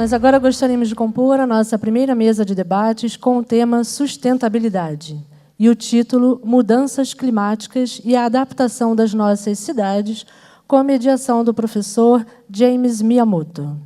Nós agora gostaríamos de compor a nossa primeira mesa de debates com o tema sustentabilidade e o título Mudanças Climáticas e a Adaptação das Nossas Cidades, com a mediação do professor James Miyamoto.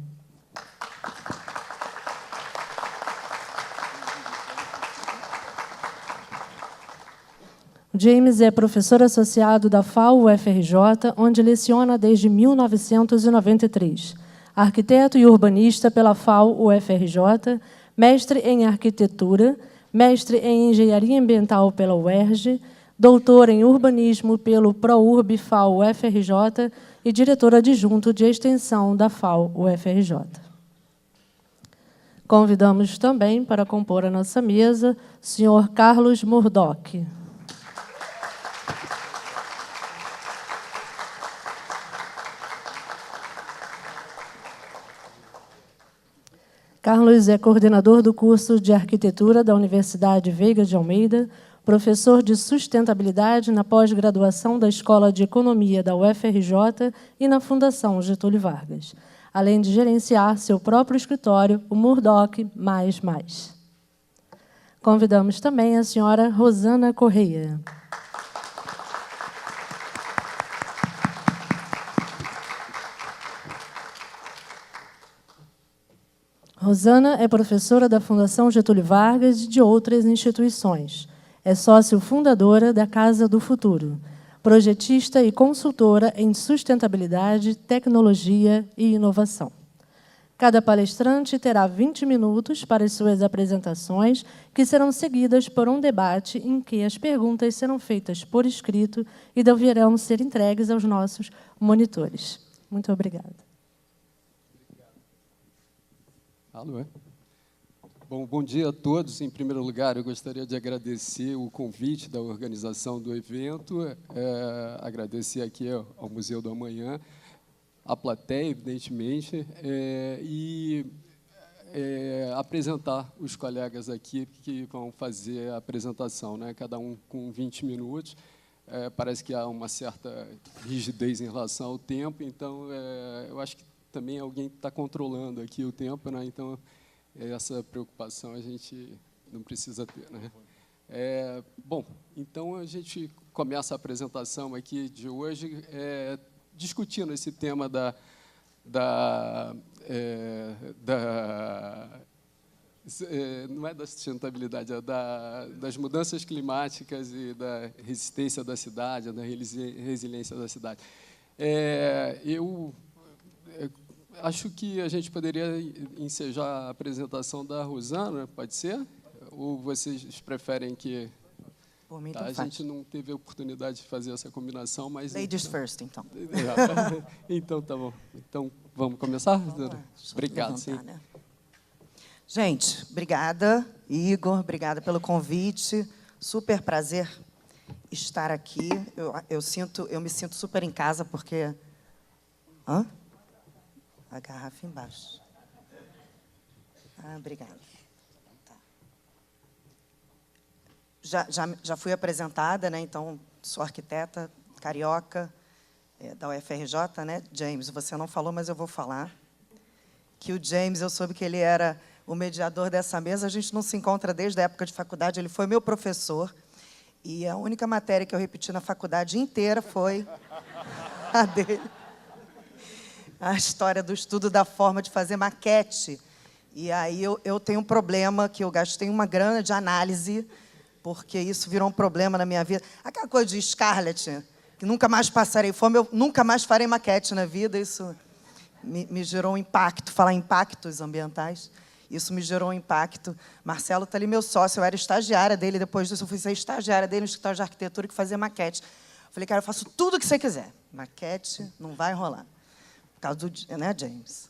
James é professor associado da FAO-UFRJ, onde leciona desde 1993. Arquiteto e urbanista pela FAO-UFRJ, mestre em arquitetura, mestre em engenharia ambiental pela UERJ, doutor em urbanismo pelo ProURB FAO-UFRJ e diretor adjunto de extensão da FAO-UFRJ. Convidamos também para compor a nossa mesa o senhor Carlos Murdock. Carlos é coordenador do curso de Arquitetura da Universidade Veiga de Almeida, professor de sustentabilidade na pós-graduação da Escola de Economia da UFRJ e na Fundação Getúlio Vargas, além de gerenciar seu próprio escritório, o Murdock++. Convidamos também a senhora Rosana Correia. Rosana é professora da Fundação Getúlio Vargas e de outras instituições. É sócio fundadora da Casa do Futuro, projetista e consultora em sustentabilidade, tecnologia e inovação. Cada palestrante terá 20 minutos para as suas apresentações, que serão seguidas por um debate em que as perguntas serão feitas por escrito e deverão ser entregues aos nossos monitores. Muito obrigada. Alô? Bom dia a todos. Em primeiro lugar, eu gostaria de agradecer o convite da organização do evento, agradecer aqui ao Museu do Amanhã, à plateia, evidentemente, e apresentar os colegas aqui que vão fazer a apresentação, né? Cada um com 20 minutos. Parece que há uma certa rigidez em relação ao tempo, então eu acho que também alguém está controlando aqui o tempo, né? Então, essa preocupação a gente não precisa ter, né? Bom, então a gente começa a apresentação aqui de hoje discutindo esse tema não é da sustentabilidade, das mudanças climáticas e da resistência da cidade, da resiliência da cidade. Eu acho que a gente poderia ensejar a apresentação da Rosana, pode ser? Ou vocês preferem que... Por mim, a gente não teve a oportunidade de fazer essa combinação, mas... Ladies first, então. Então, tá bom. Então, vamos começar? Obrigado, sim. Né? Gente, obrigada, Igor, obrigada pelo convite. Super prazer estar aqui. Eu me sinto super em casa, porque... Hã? A garrafa embaixo. Obrigada. Tá. Já fui apresentada, né? Então, sou arquiteta carioca da UFRJ, né? James, você não falou, mas eu vou falar. Que o James, eu soube que ele era o mediador dessa mesa. A gente não se encontra desde a época de faculdade. Ele foi meu professor. E a única matéria que eu repeti na faculdade inteira foi a dele. A história do estudo da forma de fazer maquete. E aí eu tenho um problema, que eu gastei uma grana de análise, porque isso virou um problema na minha vida. Aquela coisa de Scarlett, que nunca mais passarei fome, eu nunca mais farei maquete na vida, isso me gerou um impacto. Falar em impactos ambientais, isso me gerou um impacto. Marcelo está ali, meu sócio, eu era estagiária dele, depois disso eu fui ser estagiária dele no escritório de arquitetura que fazia maquete. Falei, cara, eu faço tudo o que você quiser. Maquete não vai rolar. Por causa do... Né, James?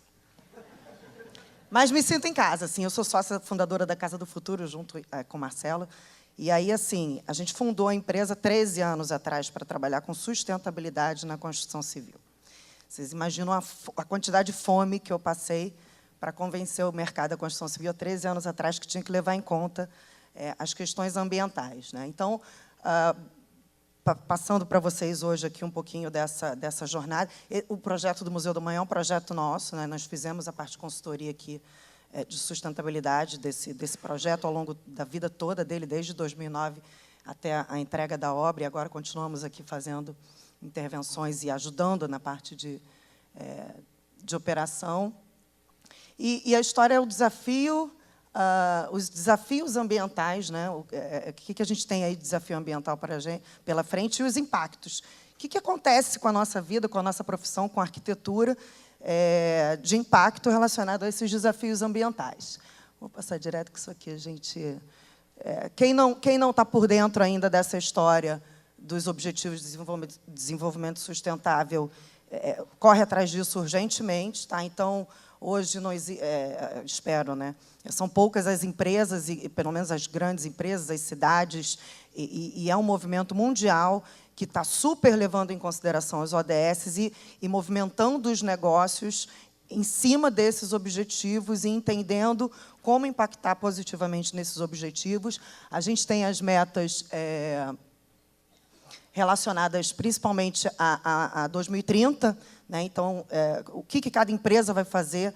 Mas me sinto em casa, assim. Eu sou sócia fundadora da Casa do Futuro, junto com o Marcelo. E aí, assim, a gente fundou a empresa 13 anos atrás para trabalhar com sustentabilidade na construção civil. Vocês imaginam a quantidade de fome que eu passei para convencer o mercado da construção civil há 13 anos atrás que tinha que levar em conta as questões ambientais, né? Então, passando para vocês hoje aqui um pouquinho dessa jornada. O projeto do Museu do Amanhã é um projeto nosso, né? Nós fizemos a parte de consultoria aqui de sustentabilidade desse projeto ao longo da vida toda dele, desde 2009 até a entrega da obra, e agora continuamos aqui fazendo intervenções e ajudando na parte de operação. E a história é o desafio, os desafios ambientais, né? O que a gente tem aí de desafio ambiental pela frente, e os impactos. O que acontece com a nossa vida, com a nossa profissão, com a arquitetura, de impacto relacionado a esses desafios ambientais. Vou passar direto com isso aqui, gente. Quem não está por dentro ainda dessa história dos Objetivos de Desenvolvimento Sustentável, corre atrás disso urgentemente, tá? Então, hoje, espero, né? São poucas as empresas, e pelo menos as grandes empresas, as cidades, e é um movimento mundial que está super levando em consideração as ODS e movimentando os negócios em cima desses objetivos e entendendo como impactar positivamente nesses objetivos. A gente tem as metas relacionadas principalmente a 2030, né? Então, o que cada empresa vai fazer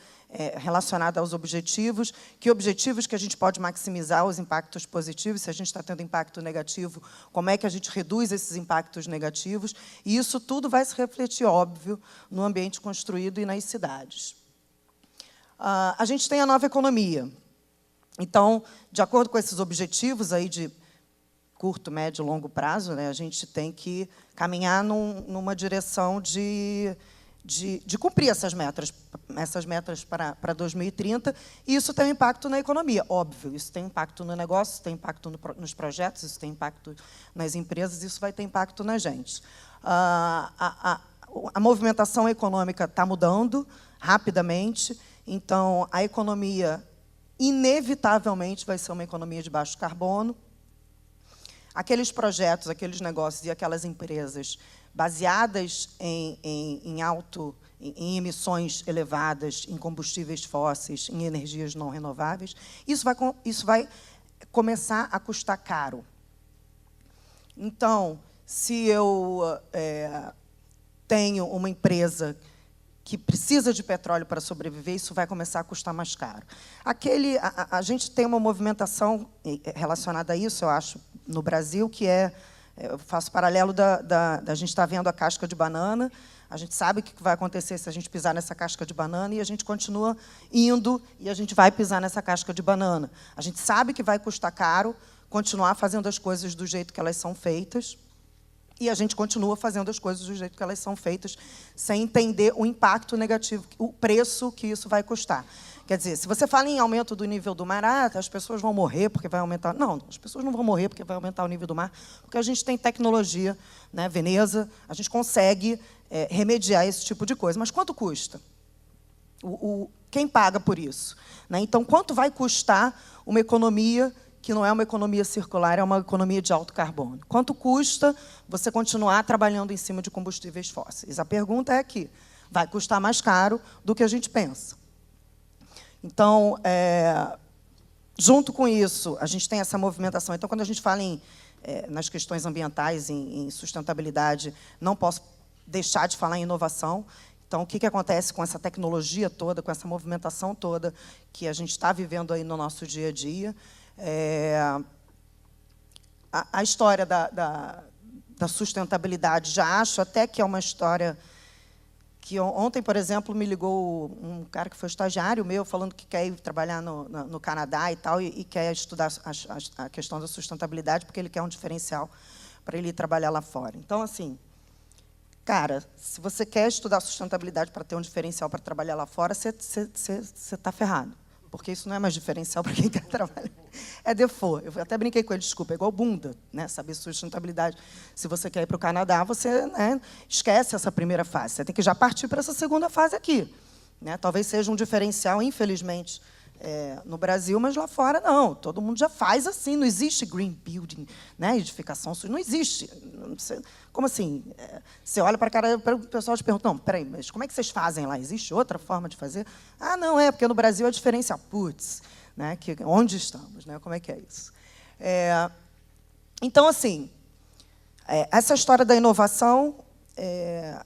relacionado aos objetivos, que objetivos que a gente pode maximizar os impactos positivos, se a gente está tendo impacto negativo, como é que a gente reduz esses impactos negativos, e isso tudo vai se refletir, óbvio, no ambiente construído e nas cidades. A gente tem a nova economia. Então, de acordo com esses objetivos aí de curto, médio e longo prazo, né, a gente tem que caminhar numa direção de cumprir essas metas para 2030, e isso tem um impacto na economia, óbvio. Isso tem impacto no negócio, isso tem impacto nos projetos, isso tem impacto nas empresas, isso vai ter impacto na gente. A movimentação econômica está mudando rapidamente, então a economia, inevitavelmente, vai ser uma economia de baixo carbono. Aqueles projetos, aqueles negócios e aquelas empresas baseadas em emissões elevadas, em combustíveis fósseis, em energias não renováveis, isso vai começar a custar caro. Então, se eu tenho uma empresa que precisa de petróleo para sobreviver, isso vai começar a custar mais caro. A gente tem uma movimentação relacionada a isso, eu acho, no Brasil, que eu faço paralelo da gente estar vendo a casca de banana, a gente sabe o que vai acontecer se a gente pisar nessa casca de banana, e a gente continua indo, e a gente vai pisar nessa casca de banana. A gente sabe que vai custar caro continuar fazendo as coisas do jeito que elas são feitas, e a gente continua fazendo as coisas do jeito que elas são feitas, sem entender o impacto negativo, o preço que isso vai custar. Quer dizer, se você fala em aumento do nível do mar, as pessoas vão morrer porque vai aumentar. Não, as pessoas não vão morrer porque vai aumentar o nível do mar, porque a gente tem tecnologia, né, Veneza, a gente consegue remediar esse tipo de coisa. Mas quanto custa? Quem paga por isso? Né? Então, quanto vai custar uma economia que não é uma economia circular, é uma economia de alto carbono? Quanto custa você continuar trabalhando em cima de combustíveis fósseis? A pergunta é aqui. Vai custar mais caro do que a gente pensa. Então, junto com isso, a gente tem essa movimentação. Então, quando a gente fala nas questões ambientais, em sustentabilidade, não posso deixar de falar em inovação. Então, o que acontece com essa tecnologia toda, com essa movimentação toda que a gente está vivendo aí no nosso dia a dia? A história da sustentabilidade, já acho até que é uma história que ontem, por exemplo, me ligou um cara que foi estagiário meu, falando que quer ir trabalhar no Canadá e tal, e quer estudar a questão da sustentabilidade, porque ele quer um diferencial para ele ir trabalhar lá fora. Então, assim, cara, se você quer estudar sustentabilidade para ter um diferencial para trabalhar lá fora, você está ferrado, porque isso não é mais diferencial para quem quer trabalhar. É default. Eu até brinquei com ele, desculpa, é igual bunda, né? Saber sustentabilidade. Se você quer ir para o Canadá, você, né, esquece essa primeira fase. Você tem que já partir para essa segunda fase aqui. Né? Talvez seja um diferencial, infelizmente, no Brasil, mas lá fora não. Todo mundo já faz assim. Não existe green building, né? Edificação, não existe. Como assim? Você olha para a cara, o pessoal te pergunta, não, peraí, mas como é que vocês fazem lá? Existe outra forma de fazer? Ah, não, porque no Brasil é diferencial. Putz, né? Onde estamos? Né? Como é que é isso? Então, assim, Essa história da inovação,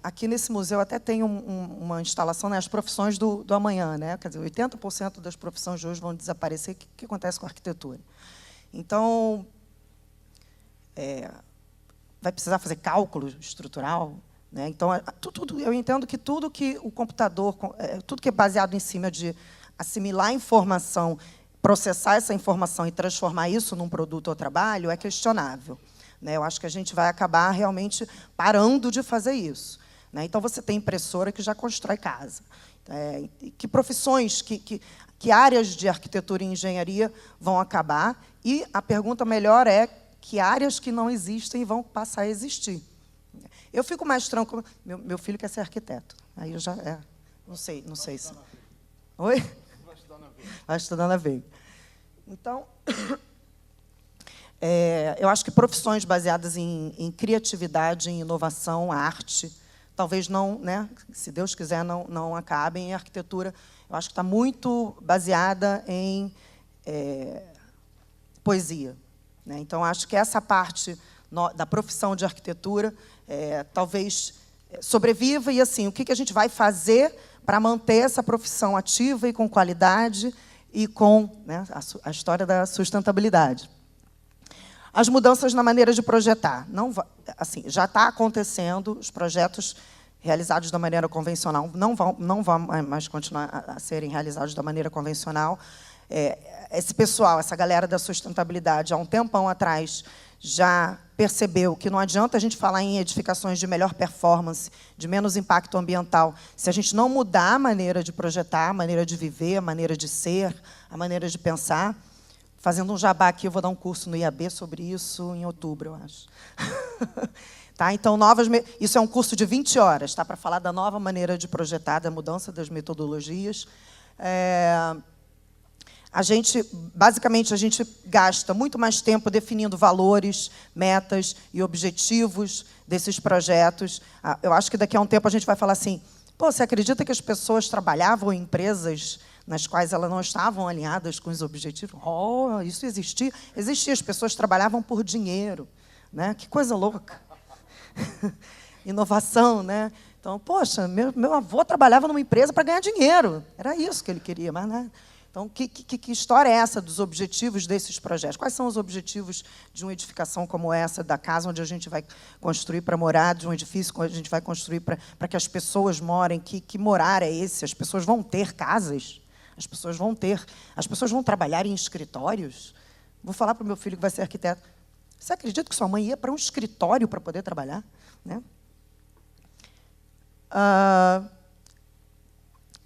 aqui nesse museu até tem uma instalação, né, as profissões do amanhã, né? Quer dizer, 80% das profissões de hoje vão desaparecer. O que acontece com a arquitetura? Então, vai precisar fazer cálculo estrutural, né? Então, eu entendo que tudo que o computador, tudo que é baseado em cima de assimilar informação, processar essa informação e transformar isso num produto ou trabalho, é questionável, né? Eu acho que a gente vai acabar realmente parando de fazer isso, né? Então, você tem impressora que já constrói casa. Que profissões, que áreas de arquitetura e engenharia vão acabar? E a pergunta melhor é que áreas que não existem vão passar a existir. Eu fico mais tranquilo. Meu filho quer ser arquiteto. Aí eu já... não sei se... Oi? Vai estudar na Veiga. Então, eu acho que profissões baseadas em criatividade, em inovação, arte, talvez não, né, se Deus quiser, não acabem. E a arquitetura, eu acho que está muito baseada em poesia, né? Então, acho que essa parte da profissão de arquitetura talvez sobreviva. E, assim, o que a gente vai fazer para manter essa profissão ativa e com qualidade e com, né, a história da sustentabilidade. As mudanças na maneira de projetar. Assim, já está acontecendo, os projetos realizados da maneira convencional não vão mais continuar a serem realizados da maneira convencional. Esse pessoal, essa galera da sustentabilidade, há um tempão atrás, já percebeu que não adianta a gente falar em edificações de melhor performance, de menos impacto ambiental, se a gente não mudar a maneira de projetar, a maneira de viver, a maneira de ser, a maneira de pensar. Fazendo um jabá aqui, eu vou dar um curso no IAB sobre isso em outubro, eu acho. Tá? Então, isso é um curso de 20 horas, tá? Para falar da nova maneira de projetar, da mudança das metodologias. Basicamente, a gente gasta muito mais tempo definindo valores, metas e objetivos desses projetos. Eu acho que daqui a um tempo a gente vai falar assim, pô, você acredita que as pessoas trabalhavam em empresas nas quais elas não estavam alinhadas com os objetivos? Oh, isso existia. Existia, as pessoas trabalhavam por dinheiro, né? Que coisa louca. Inovação, né? Então, poxa, meu avô trabalhava numa empresa para ganhar dinheiro. Era isso que ele queria, mas, né? Então, que história é essa dos objetivos desses projetos? Quais são os objetivos de uma edificação como essa, da casa onde a gente vai construir para morar, de um edifício onde a gente vai construir para que as pessoas morem? Que morar é esse? As pessoas vão ter casas? As pessoas vão trabalhar em escritórios? Vou falar para o meu filho que vai ser arquiteto. Você acredita que sua mãe ia para um escritório para poder trabalhar? Né?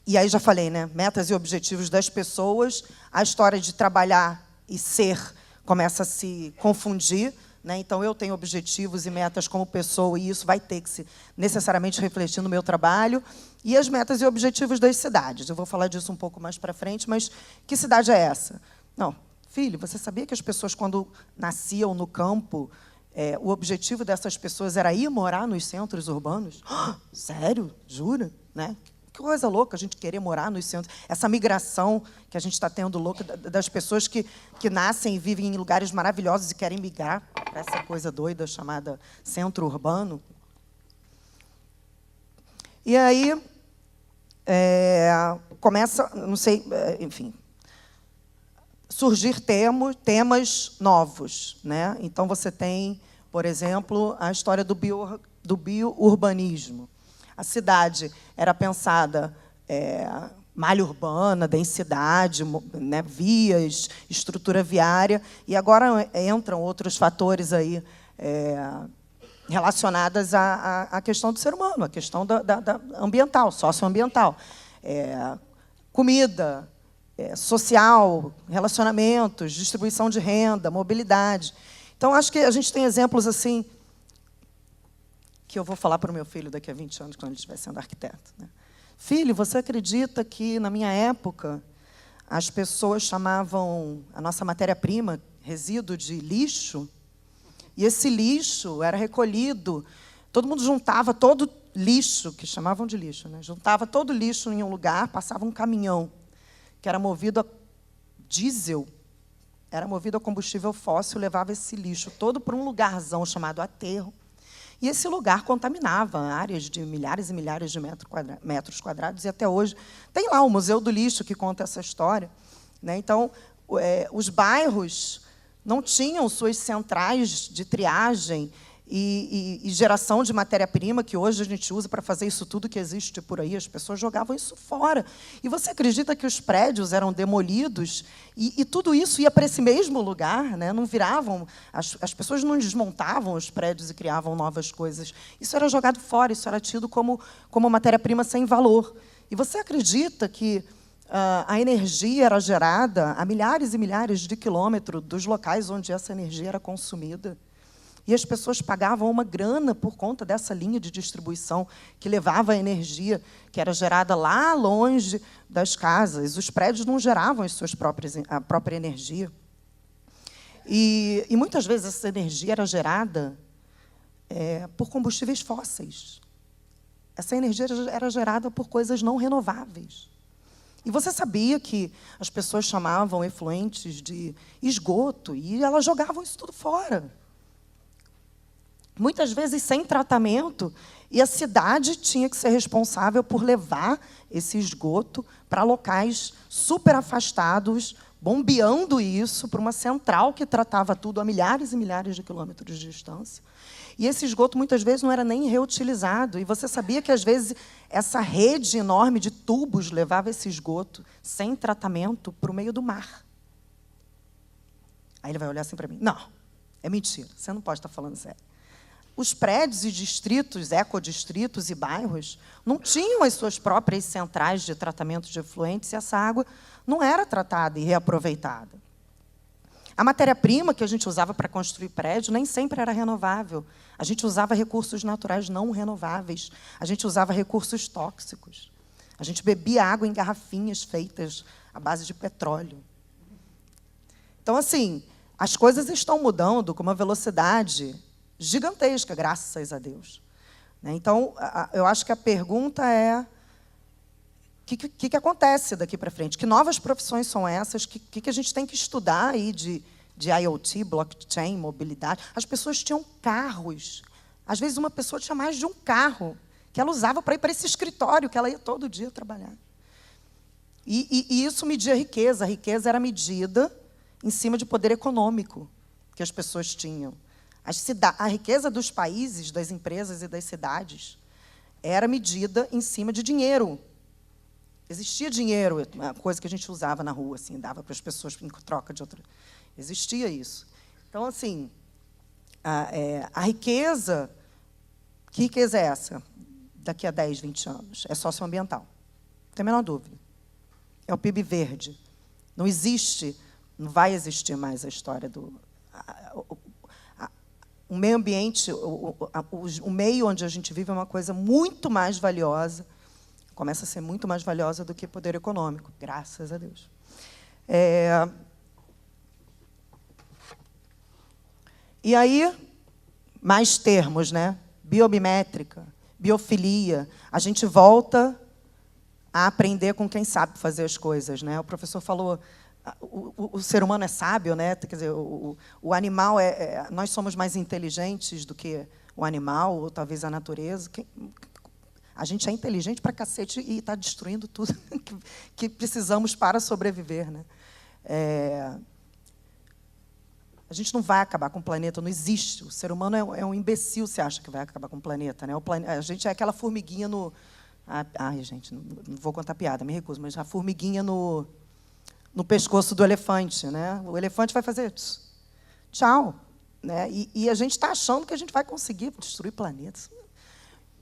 E aí já falei, né? Metas e objetivos das pessoas. A história de trabalhar e ser começa a se confundir, né? Então, eu tenho objetivos e metas como pessoa, e isso vai ter que se necessariamente refletir no meu trabalho. E as metas e objetivos das cidades. Eu vou falar disso um pouco mais para frente, mas que cidade é essa? Não, filho, você sabia que as pessoas, quando nasciam no campo, o objetivo dessas pessoas era ir morar nos centros urbanos? Sério? Jura? Né? Que coisa louca a gente querer morar nos centros. Essa migração que a gente está tendo louca das pessoas que nascem e vivem em lugares maravilhosos e querem migrar para essa coisa doida chamada centro urbano. E aí começa, não sei, enfim, surgir temas novos, né? Então, você tem, por exemplo, a história do biourbanismo. A cidade era pensada malha urbana, densidade, né, vias, estrutura viária, e agora entram outros fatores aí relacionados à questão do ser humano, à questão da ambiental, socioambiental. Comida, social, relacionamentos, distribuição de renda, mobilidade. Então, acho que a gente tem exemplos assim que eu vou falar para o meu filho daqui a 20 anos, quando ele estiver sendo arquiteto. Né? Filho, você acredita que, na minha época, as pessoas chamavam a nossa matéria-prima, resíduo, de lixo? E esse lixo era recolhido, todo mundo juntava todo lixo, que chamavam de lixo, né? Juntava todo lixo em um lugar, passava um caminhão, que era movido a diesel, era movido a combustível fóssil, levava esse lixo todo para um lugarzão chamado aterro, E esse lugar contaminava áreas de milhares e milhares de metros quadrados, e até hoje tem lá o Museu do Lixo, que conta essa história, né? Então, os bairros não tinham suas centrais de triagem e geração de matéria-prima, que hoje a gente usa para fazer isso tudo que existe por aí. As pessoas jogavam isso fora. E você acredita que os prédios eram demolidos e tudo isso ia para esse mesmo lugar, né? Não viravam, as pessoas não desmontavam os prédios e criavam novas coisas. Isso era jogado fora, isso era tido como matéria-prima sem valor. E você acredita que a energia era gerada a milhares e milhares de quilômetros dos locais onde essa energia era consumida? E as pessoas pagavam uma grana por conta dessa linha de distribuição que levava a energia que era gerada lá longe das casas. Os prédios não geravam a própria energia. E muitas vezes essa energia era gerada por combustíveis fósseis. Essa energia era gerada por coisas não renováveis. E você sabia que as pessoas chamavam efluentes de esgoto e elas jogavam isso tudo fora. Muitas vezes sem tratamento, e a cidade tinha que ser responsável por levar esse esgoto para locais super afastados, bombeando isso para uma central que tratava tudo a milhares e milhares de quilômetros de distância. E esse esgoto, muitas vezes, não era nem reutilizado. E você sabia que, às vezes, essa rede enorme de tubos levava esse esgoto, sem tratamento, para o meio do mar. Aí ele vai olhar assim para mim. Não, é mentira, você não pode estar falando sério. Os prédios e distritos, ecodistritos e bairros, não tinham as suas próprias centrais de tratamento de efluentes e essa água não era tratada e reaproveitada. A matéria-prima que a gente usava para construir prédio nem sempre era renovável. A gente usava recursos naturais não renováveis. A gente usava recursos tóxicos. A gente bebia água em garrafinhas feitas à base de petróleo. Então, assim, as coisas estão mudando com uma velocidade gigantesca, graças a Deus. Então, eu acho que a pergunta é o que acontece daqui para frente? Que novas profissões são essas? O que a gente tem que estudar aí de IoT, blockchain, mobilidade? As pessoas tinham carros. Às vezes, uma pessoa tinha mais de um carro que ela usava para ir para esse escritório, que ela ia todo dia trabalhar. E isso media riqueza. A riqueza era medida em cima de poder econômico que as pessoas tinham. A riqueza dos países, das empresas e das cidades era medida em cima de dinheiro. Existia dinheiro, uma coisa que a gente usava na rua, assim, dava para as pessoas em troca de outra. Existia isso. Então, assim, a riqueza, que riqueza é essa? Daqui a 10, 20 anos. É socioambiental. Não tem a menor dúvida. É o PIB verde. Não existe, não vai existir mais a história do... O meio ambiente, o meio onde a gente vive é uma coisa muito mais valiosa, começa a ser muito mais valiosa do que poder econômico, graças a Deus. E aí, mais termos, né? Biomimétrica, biofilia. A gente volta a aprender com quem sabe fazer as coisas, né? O professor falou... O ser humano é sábio, né? Quer dizer, o animal nós somos mais inteligentes do que o animal, ou talvez a natureza. A gente é inteligente para cacete e está destruindo tudo que precisamos para sobreviver, né? A gente não vai acabar com o planeta, não existe. O ser humano é um imbecil se acha que vai acabar com o planeta, né? A gente é aquela formiguinha no... Ai, gente, não vou contar piada, me recuso, mas a formiguinha no pescoço do elefante, né? O elefante vai fazer tchau, né? E a gente está achando que a gente vai conseguir destruir planetas.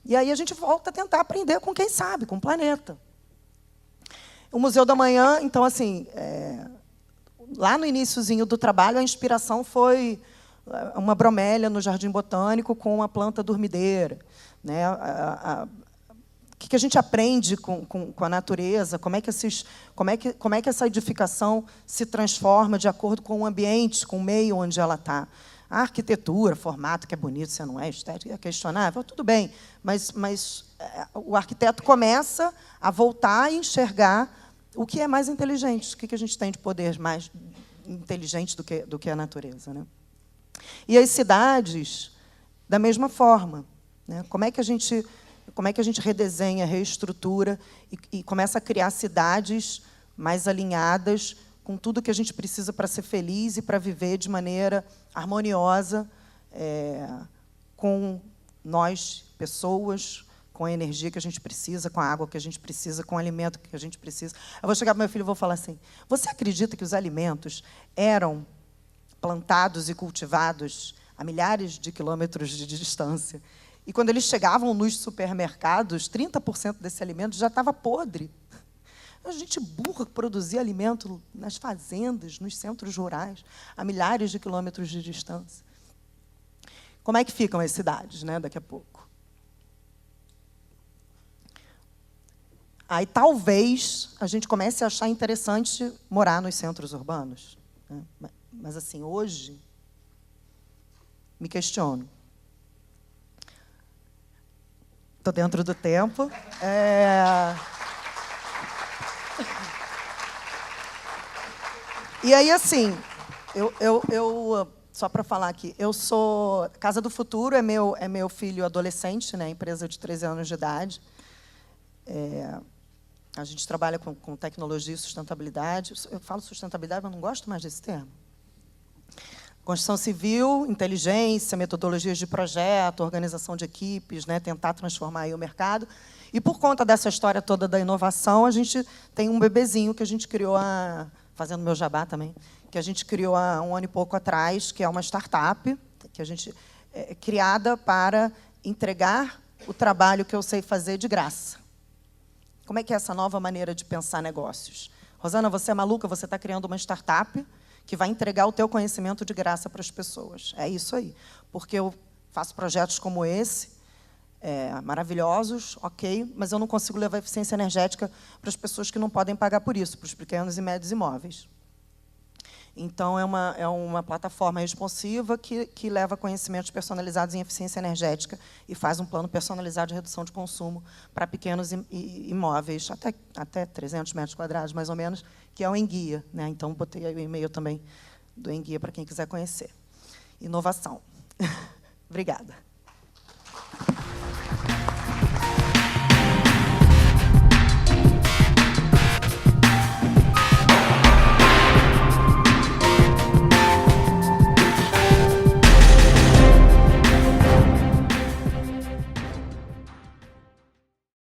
E aí a gente volta a tentar aprender com quem sabe, com o planeta. O Museu da Manhã, então, assim, lá no iniciozinho do trabalho, a inspiração foi uma bromélia no Jardim Botânico com uma planta dormideira, né? O que a gente aprende com a natureza, como é que essa edificação se transforma de acordo com o ambiente, com o meio onde ela está. A arquitetura, formato, que é bonito, se não é estético, é questionável, tudo bem, mas o arquiteto começa a voltar e enxergar o que é mais inteligente, o que a gente tem de poder mais inteligente do que a natureza, né? E as cidades... da mesma forma, né? Como é que a gente redesenha, reestrutura e começa a criar cidades mais alinhadas com tudo que a gente precisa para ser feliz e para viver de maneira harmoniosa, com nós, pessoas, com a energia que a gente precisa, com a água que a gente precisa, com o alimento que a gente precisa. Eu vou chegar para meu filho e vou falar assim: você acredita que os alimentos eram plantados e cultivados a milhares de quilômetros de distância? E quando eles chegavam nos supermercados, 30% desse alimento já estava podre. A gente burra que produzia alimento nas fazendas, nos centros rurais, a milhares de quilômetros de distância. Como é que ficam as cidades, né, daqui a pouco? Aí, talvez, a gente comece a achar interessante morar nos centros urbanos, né? Mas, assim, hoje, me questiono. Estou dentro do tempo. E aí, assim, só para falar aqui, eu sou... Casa do Futuro é meu filho adolescente, né, empresa de 13 anos de idade. A gente trabalha com tecnologia e sustentabilidade. Eu falo sustentabilidade, mas não gosto mais desse termo. Construção civil, inteligência, metodologias de projeto, organização de equipes, né, tentar transformar aí o mercado. E, por conta dessa história toda da inovação, a gente tem um bebezinho que a gente criou, fazendo meu jabá também, que a gente criou há um ano e pouco atrás, que é uma startup, que a gente criada para entregar o trabalho que eu sei fazer de graça. Como é que é essa nova maneira de pensar negócios? Rosana, você é maluca? Você está criando uma startup que vai entregar o teu conhecimento de graça para as pessoas. É isso aí. Porque eu faço projetos como esse, maravilhosos, ok, mas eu não consigo levar eficiência energética para as pessoas que não podem pagar por isso, para os pequenos e médios imóveis. Então, é uma plataforma responsiva que leva conhecimentos personalizados em eficiência energética e faz um plano personalizado de redução de consumo para pequenos imóveis, até 300 metros quadrados, mais ou menos, que é o Enguia, né? Então, botei aí o e-mail também do Enguia para quem quiser conhecer. Inovação. Obrigada.